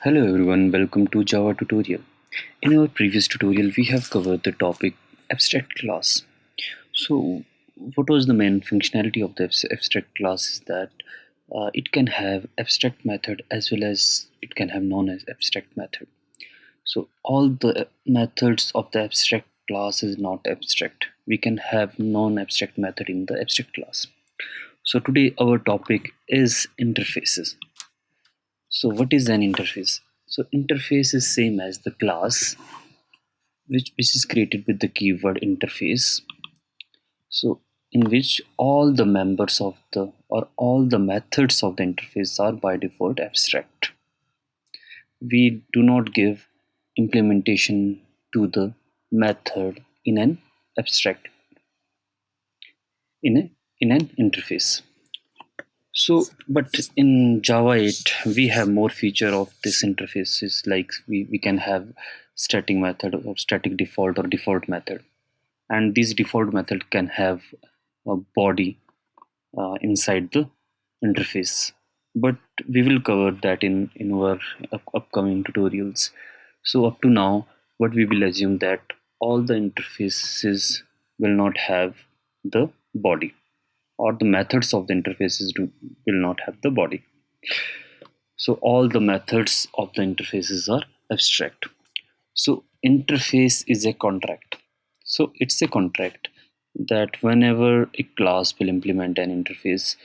Hello everyone, welcome to Java tutorial. In our previous tutorial, we have covered the topic abstract class. So, what was the main functionality of the abstract class is that it can have abstract method as well as it can have non-abstract method. So, all the methods of the abstract class is not abstract. We can have non-abstract method in the abstract class. So, today our topic is interfaces. So what is an interface? So interface is same as the class which is created with the keyword interface. So in which all the members of the or all the methods of the interface are by default abstract. We do not give implementation to the method in an abstract in a in an interface. So, but in Java 8, we have more feature of this interfaces like we can have static method or static default or default method. And this default method can have a body inside the interface. But we will cover that in our upcoming tutorials. So up to now, what we will assume that all the interfaces will not have the body or the methods of the interfaces will not have the body. So all the methods of the interfaces are abstract. So interface is a contract. So it's a contract that whenever a class will implement an interface,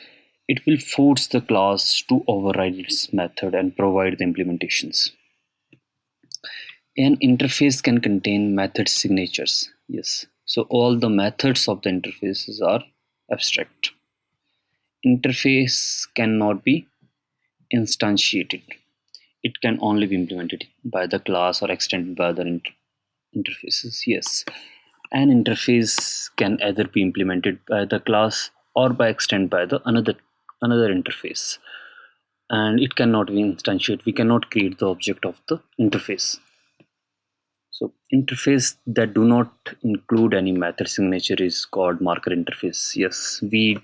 it will force the class to override its method and provide the implementations. An interface can contain method signatures. Yes. So all the methods of the interfaces are abstract. Interface cannot be instantiated. It can only be implemented by the class or extended by other interfaces. Yes, an interface can either be implemented by the class or by extend by the another interface, and it cannot be instantiated. We cannot create the object of the interface. So interface that do not include any method signature is called marker interface. Yes, we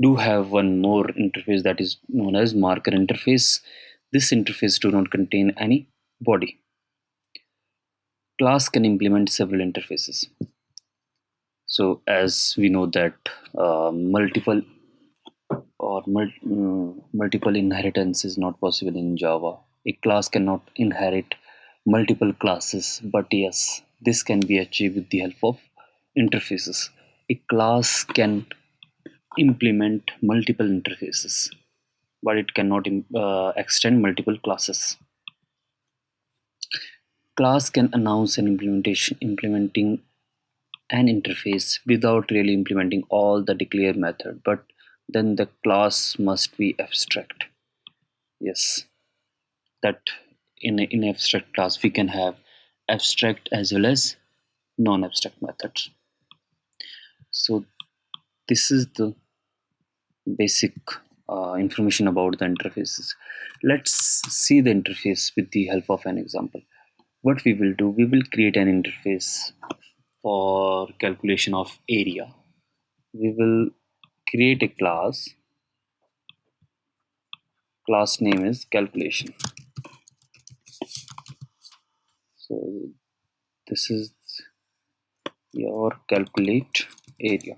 do have one more interface that is known as marker interface. This interface do not contain any body. Class can implement several interfaces. So as we know that multiple multiple inheritance is not possible in Java. A class cannot inherit multiple classes, but yes, this can be achieved with the help of interfaces. A class can implement multiple interfaces, but it cannot extend multiple classes. Class can announce an implementing an interface without really implementing all the declare method, but then the class must be abstract. Yes, that in abstract class we can have abstract as well as non-abstract methods. So this is the basic information about the interfaces. Let's see the interface with the help of an example. What we will do, we will create an interface for calculation of area. We will create a class name is calculation. So this is your calculate area.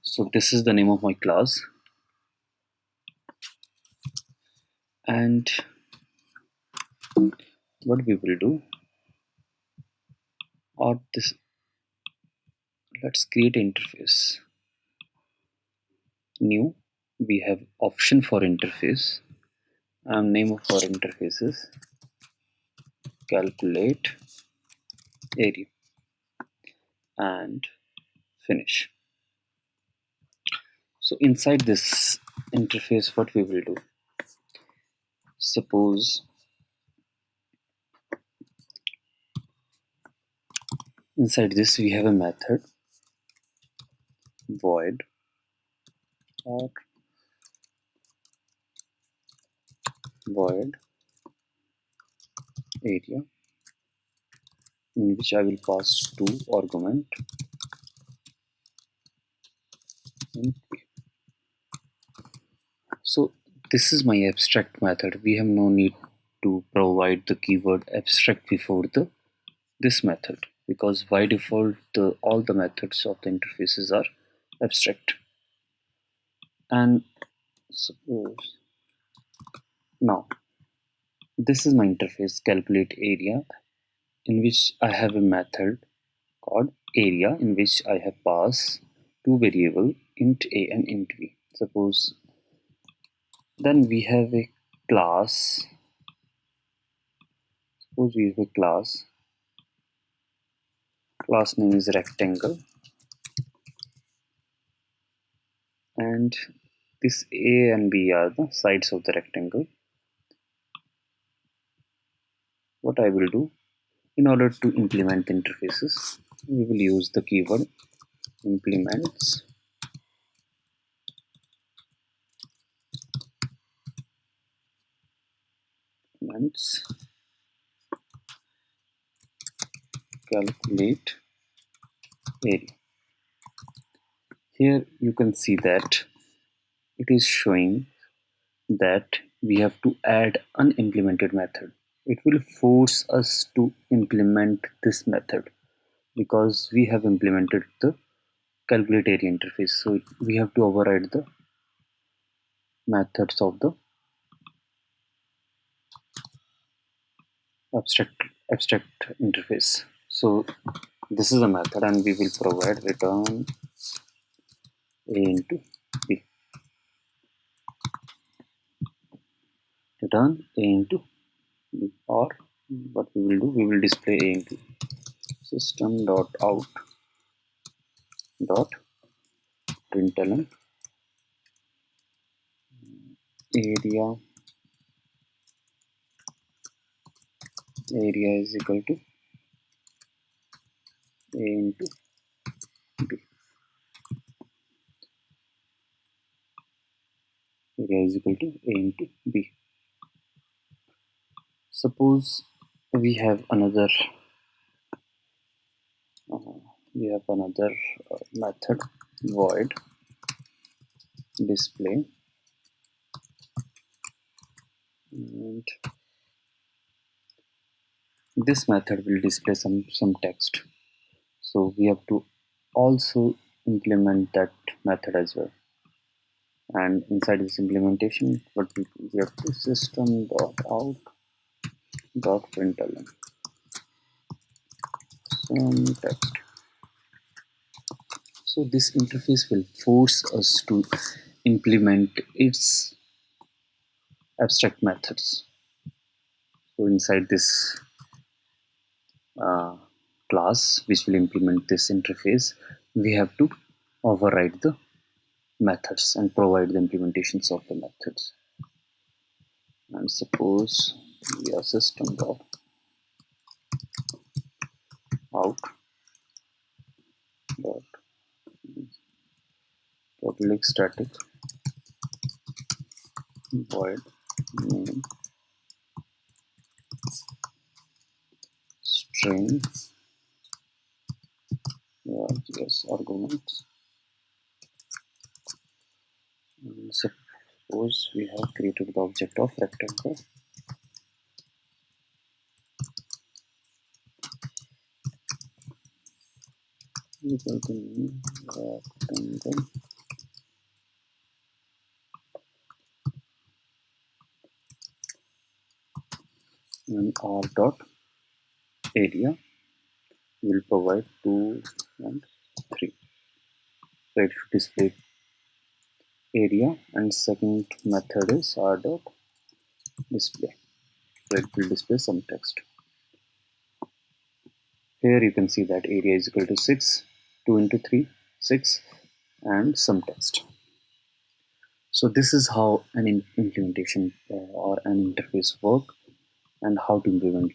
So this is the name of my class, and what we will do, or this, let's create interface new. We have option for interface and name of our interface is calculate area and finish. So inside this interface, what we will do, suppose inside this we have a method void or void area in which I will pass two argument in P. So this is my abstract method. We have no need to provide the keyword abstract before the this method, because by default all the methods of the interfaces are abstract. And suppose now this is my interface calculate area, in which I have a method called area, in which I have passed two variable int a and int b. Suppose then we have a class. Suppose we have a class name is rectangle, and this a and b are the sides of the rectangle. What I will do, in order to implement the interfaces, we will use the keyword implements implements calculate area. Here you can see that it is showing that we have to add unimplemented method. It will force us to implement this method because we have implemented the calculate area interface. So we have to override the methods of the abstract interface. So this is a method, and we will provide return a into b. Return a into b, or what we will do, we will display a into system dot out dot println area is equal to a into b. Area is equal to a into b. Suppose we have another uh, method void display, and this method will display some text. So we have to also implement that method as well. And inside this implementation, what we have to system dot out dot println some text. So this interface will force us to implement its abstract methods. So inside this uh, class which will implement this interface, we have to override the methods and provide the implementations of the methods. And suppose we are system dot out dot public static void name string yes arguments. And suppose we have created the object of rectangle, equal to new rectangle, and r dot area will provide 2 and 3. So it should display area, and second method is r dot display. So it will display some text. Here you can see that area is equal to 6, 2 into 3, 6, and some text. So this is how an implementation or an interface work, and how to implement